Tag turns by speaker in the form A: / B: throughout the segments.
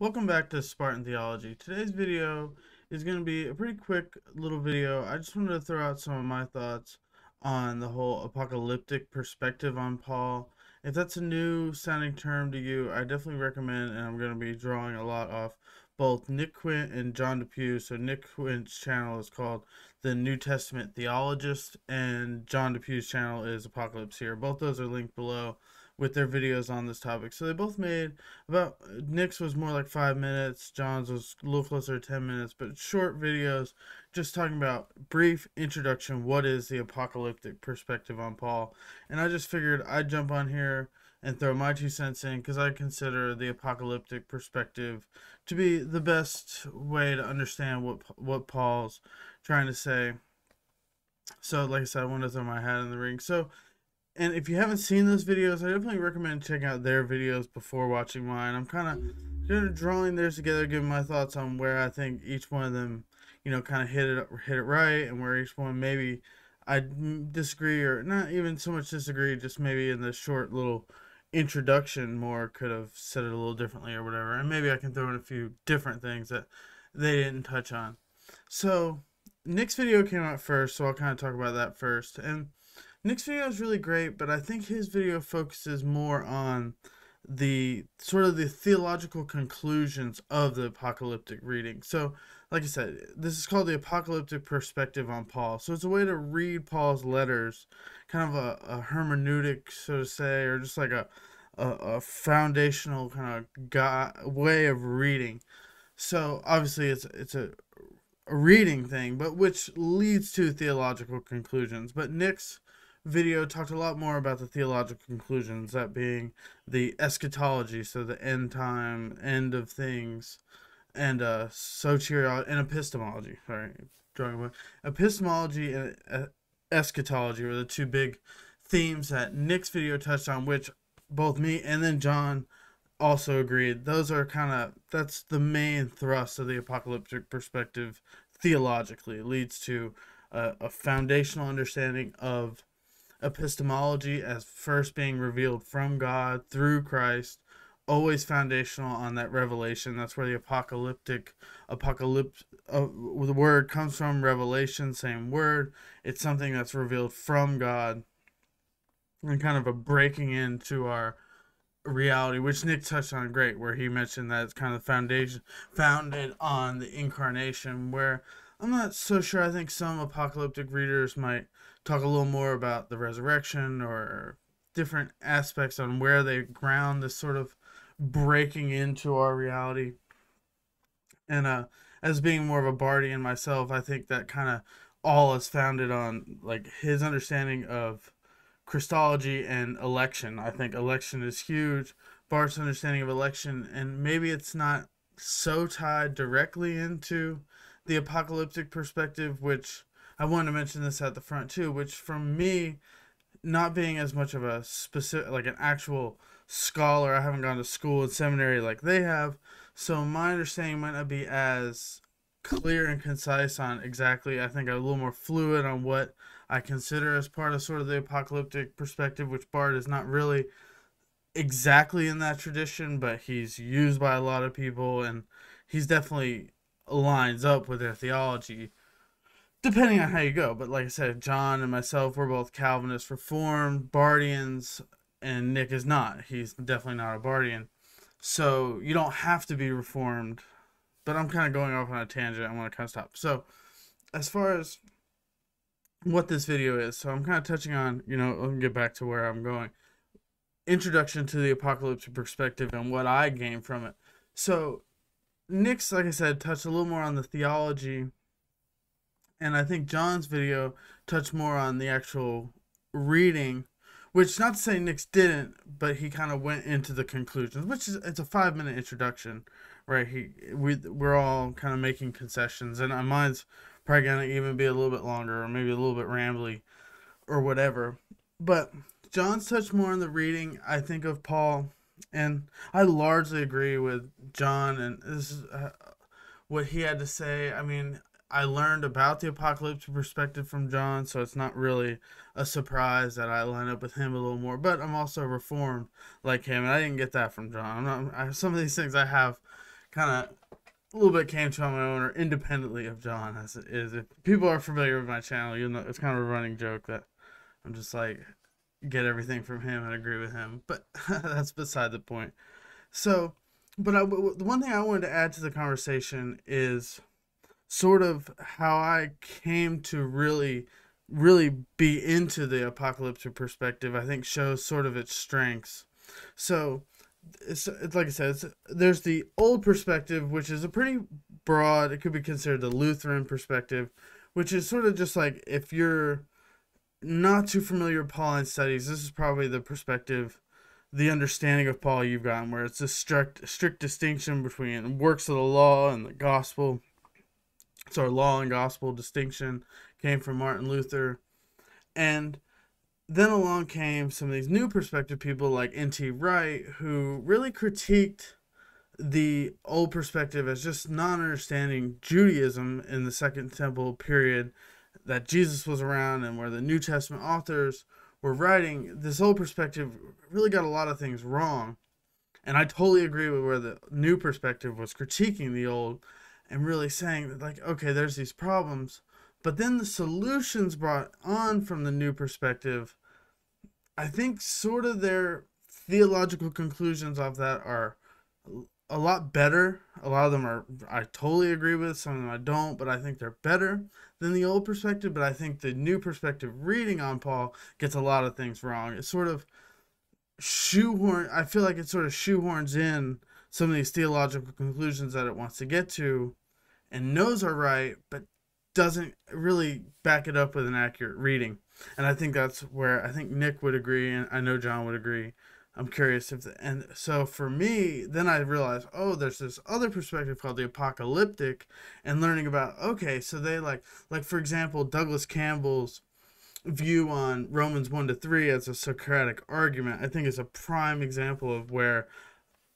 A: Welcome back to Spartan Theology. Today's video is going to be a pretty quick little video. I just wanted to throw out some of my thoughts on the whole apocalyptic perspective on Paul. If that's a new sounding term to you, I definitely recommend, and I'm going to be drawing a lot off both Nick Quint and John Depew. So Nick Quint's channel is called The New Testament Theologist, and John Depew's channel is Apocalypse Here. Both those are linked below with their videos on this topic. So they both made about, Nick's was more like 5 minutes, John's was a little closer to 10 minutes, but short videos just talking about brief introduction, what is the apocalyptic perspective on Paul. And I just figured I'd jump on here and throw my 2 cents in because I consider the apocalyptic perspective to be the best way to understand what Paul's trying to say. So like I said, I wanted to throw my hat in the ring. And if you haven't seen those videos, I definitely recommend checking out their videos before watching mine. I'm kind of drawing theirs together, giving my thoughts on where I think each one of them, kind of hit it right, and where each one maybe I disagree, or not even so much disagree, just maybe in the short little introduction more could have said it a little differently or whatever. And maybe I can throw in a few different things that they didn't touch on. So Nick's video came out first, so I'll kind of talk about that first. And Nick's video is really great, but I think his video focuses more on the sort of the theological conclusions of the apocalyptic reading. So, like I said, this is called the apocalyptic perspective on Paul. So it's a way to read Paul's letters, kind of a hermeneutic, so to say, or just like a foundational kind of way of reading. So obviously it's a reading thing, but which leads to theological conclusions. But Nick's video talked a lot more about the theological conclusions, that being the eschatology, so the end time, end of things, and soteriology and epistemology. Sorry, drawing away. Epistemology and eschatology were the two big themes that Nick's video touched on, which both me and then John also agreed. Those are that's the main thrust of the apocalyptic perspective theologically. It leads to a foundational understanding of epistemology as first being revealed from God through Christ, always foundational on that revelation. That's where the the word comes from, revelation, same word. It's something that's revealed from God and kind of a breaking into our reality, which Nick touched on great, where he mentioned that it's kind of foundation founded on the incarnation, where I'm not so sure. I think some apocalyptic readers might talk a little more about the resurrection or different aspects on where they ground this sort of breaking into our reality. And as being more of a Bardian myself, I think that kind of all is founded on like his understanding of Christology and election. I think election is huge. Bart's understanding of election, and maybe it's not so tied directly into the apocalyptic perspective, which I wanted to mention this at the front too, which from me, not being as much of a specific, like an actual scholar, I haven't gone to school and seminary like they have, so my understanding might not be as clear and concise on exactly. I think I'm a little more fluid on what I consider as part of sort of the apocalyptic perspective, which Bart is not really exactly in that tradition, but he's used by a lot of people, and he's definitely lines up with their theology, depending on how you go. But like I said, John and myself, we're both Calvinist Reformed, Bardians, and Nick is not. He's definitely not a Bardian. So you don't have to be Reformed, but I'm kind of going off on a tangent. I want to kind of stop. So as far as what this video is, so I'm kind of touching on, let me get back to where I'm going. Introduction to the apocalyptic perspective and what I gained from it. So Nick's, like I said, touched a little more on the theology, and I think John's video touched more on the actual reading, which not to say Nick's didn't, but he kind of went into the conclusions, which is, it's a 5-minute introduction, right? We're all kind of making concessions, and mine's probably gonna even be a little bit longer, or maybe a little bit rambly, or whatever. But John's touched more on the reading, I think, of Paul, and I largely agree with John, and this is what he had to say. I mean, I learned about the apocalyptic perspective from John, so it's not really a surprise that I line up with him a little more. But I'm also Reformed like him, and I didn't get that from John. Some of these things I have kind of a little bit came to on my own or independently of John, as it is. If people are familiar with my channel, you'll know it's kind of a running joke that I'm just like, get everything from him and agree with him. But that's beside the point. So, but the one thing I wanted to add to the conversation is sort of how I came to really be into the apocalyptic perspective. I think shows sort of its strengths. So it's like I said, there's the old perspective, which is a pretty broad, it could be considered the Lutheran perspective, which is sort of just like, if you're not too familiar with Pauline studies, this is probably the perspective, the understanding of Paul you've gotten, where it's a strict distinction between works of the law and the gospel. So our law and gospel distinction came from Martin Luther. And then along came some of these new perspective people like N.T. Wright, who really critiqued the old perspective as just not understanding Judaism in the Second Temple period, that Jesus was around, and where the New Testament authors were writing. This old perspective really got a lot of things wrong. And I totally agree with where the new perspective was critiquing the old and really saying that, like, okay, there's these problems. But then the solutions brought on from the new perspective, I think sort of their theological conclusions of that are a lot better. A lot of them are, I totally agree with, some of them I don't, but I think they're better than the old perspective. But I think the new perspective reading on Paul gets a lot of things wrong. It sort of I feel like it sort of shoehorns in some of these theological conclusions that it wants to get to and knows are right, but doesn't really back it up with an accurate reading. And I think that's where I think Nick would agree, and I know John would agree. I'm curious and so for me, then I realized, oh, there's this other perspective called the apocalyptic, and learning about, okay, so they like for example, Douglas Campbell's view on Romans 1-3 as a Socratic argument, I think is a prime example of where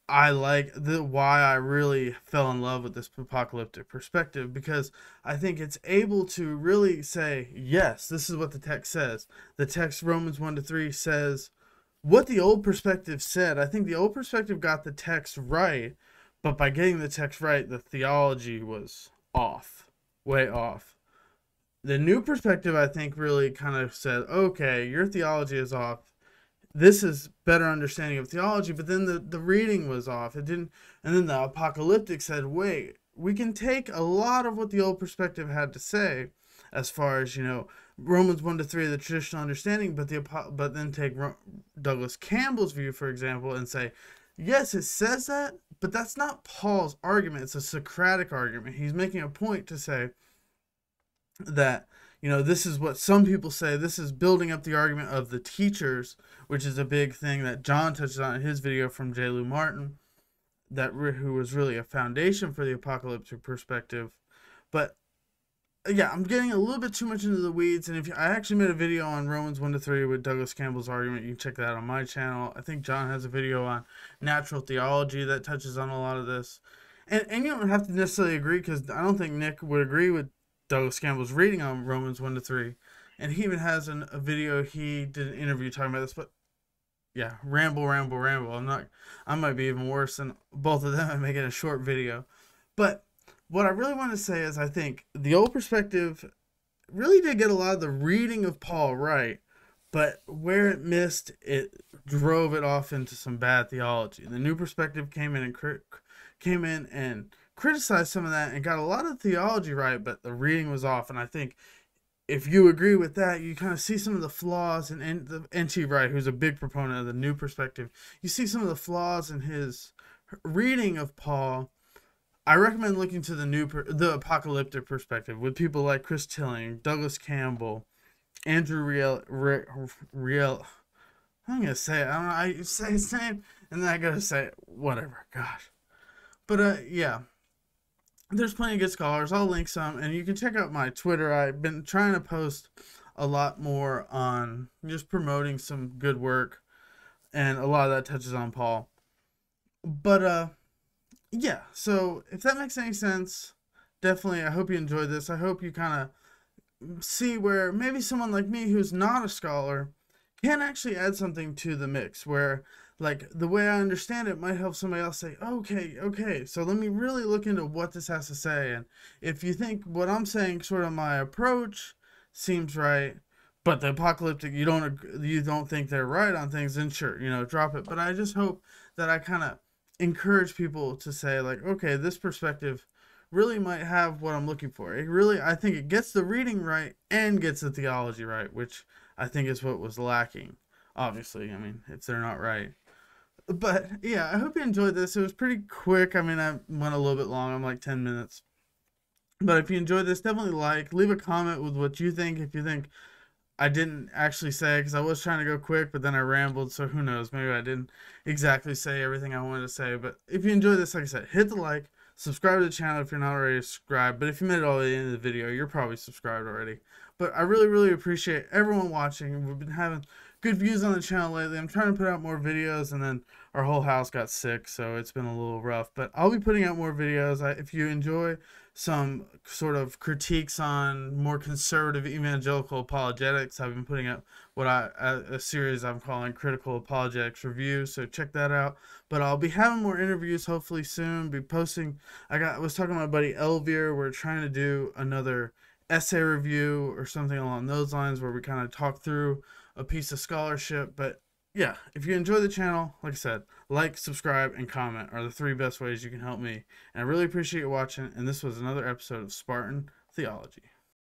A: I like why I really fell in love with this apocalyptic perspective, because I think it's able to really say, yes, this is what the text says. The text, Romans 1-3, says what the old perspective said. I think the old perspective got the text right, but by getting the text right, the theology was off, way off. The new perspective, I think, really kind of said, okay, your theology is off. This is better understanding of theology, but then the reading was off. It didn't, and then the apocalyptic said, wait, we can take a lot of what the old perspective had to say, as far as, Romans 1-3, the traditional understanding, but then take Douglas Campbell's view, for example, and say, yes, it says that, but that's not Paul's argument. It's a Socratic argument. He's making a point to say that, this is what some people say. This is building up the argument of the teachers, which is a big thing that John touches on in his video from J. Lou Martin, who was really a foundation for the apocalyptic perspective. But yeah, I'm getting a little bit too much into the weeds, and I actually made a video on Romans 1-3 with Douglas Campbell's argument. You can check that out on my channel. I think John has a video on natural theology that touches on a lot of this. And you don't have to necessarily agree, because I don't think Nick would agree with Douglas Campbell's reading on Romans 1-3. And he even has a video, he did an interview talking about this. But yeah, ramble. I might be even worse than both of them at making a short video. But what I really want to say is, I think the old perspective really did get a lot of the reading of Paul right, but where it missed, it drove it off into some bad theology. The new perspective came in and criticized some of that and got a lot of theology right, but the reading was off. And I think if you agree with that, you kind of see some of the flaws in the N.T. Wright, who's a big proponent of the new perspective. You see some of the flaws in his reading of Paul. I recommend looking to the apocalyptic perspective with people like Chris Tilling, Douglas Campbell, Andrew Riel. I'm gonna say it. I don't know. I say his name and then I gotta say it. Whatever. Gosh. But yeah, there's plenty of good scholars. I'll link some, and you can check out my Twitter. I've been trying to post a lot more on just promoting some good work, and a lot of that touches on Paul. But yeah, so if that makes any sense, definitely, I hope you enjoyed this. I hope you kind of see where maybe someone like me who's not a scholar can actually add something to the mix, where like the way I understand it might help somebody else say, okay, so let me really look into what this has to say. And if you think what I'm saying, sort of my approach seems right, but the apocalyptic you don't think they're right on things, then sure, drop it. But I just hope that I kind of encourage people to say, like, okay, this perspective really might have what I'm looking for. It really, I think it gets the reading right and gets the theology right, which I think is what was lacking. Obviously, I mean, if they're not right. But yeah, I hope you enjoyed this. It was pretty quick. I mean, I went a little bit long. I'm like 10 minutes. But if you enjoyed this, definitely leave a comment with what you think. If you think I didn't actually say, because I was trying to go quick, but then I rambled, so who knows? Maybe I didn't exactly say everything I wanted to say. But if you enjoyed this, like I said, hit the like, subscribe to the channel if you're not already subscribed. But if you made it all the way into the video, you're probably subscribed already. But I really, really appreciate everyone watching. We've been having good views on the channel lately. I'm trying to put out more videos, and then our whole house got sick, so it's been a little rough. But I'll be putting out more videos. If you enjoy some sort of critiques on more conservative evangelical apologetics, I've been putting up a series I'm calling Critical Apologetics Review, so check that out. But I'll be having more interviews hopefully soon. Be posting. I was talking to my buddy Elvier. We're trying to do another essay review or something along those lines, where we kind of talk through a piece of scholarship. But yeah, if you enjoy the channel, like I said, like, subscribe, and comment are the 3 best ways you can help me. And I really appreciate you watching. And this was another episode of Spartan Theology.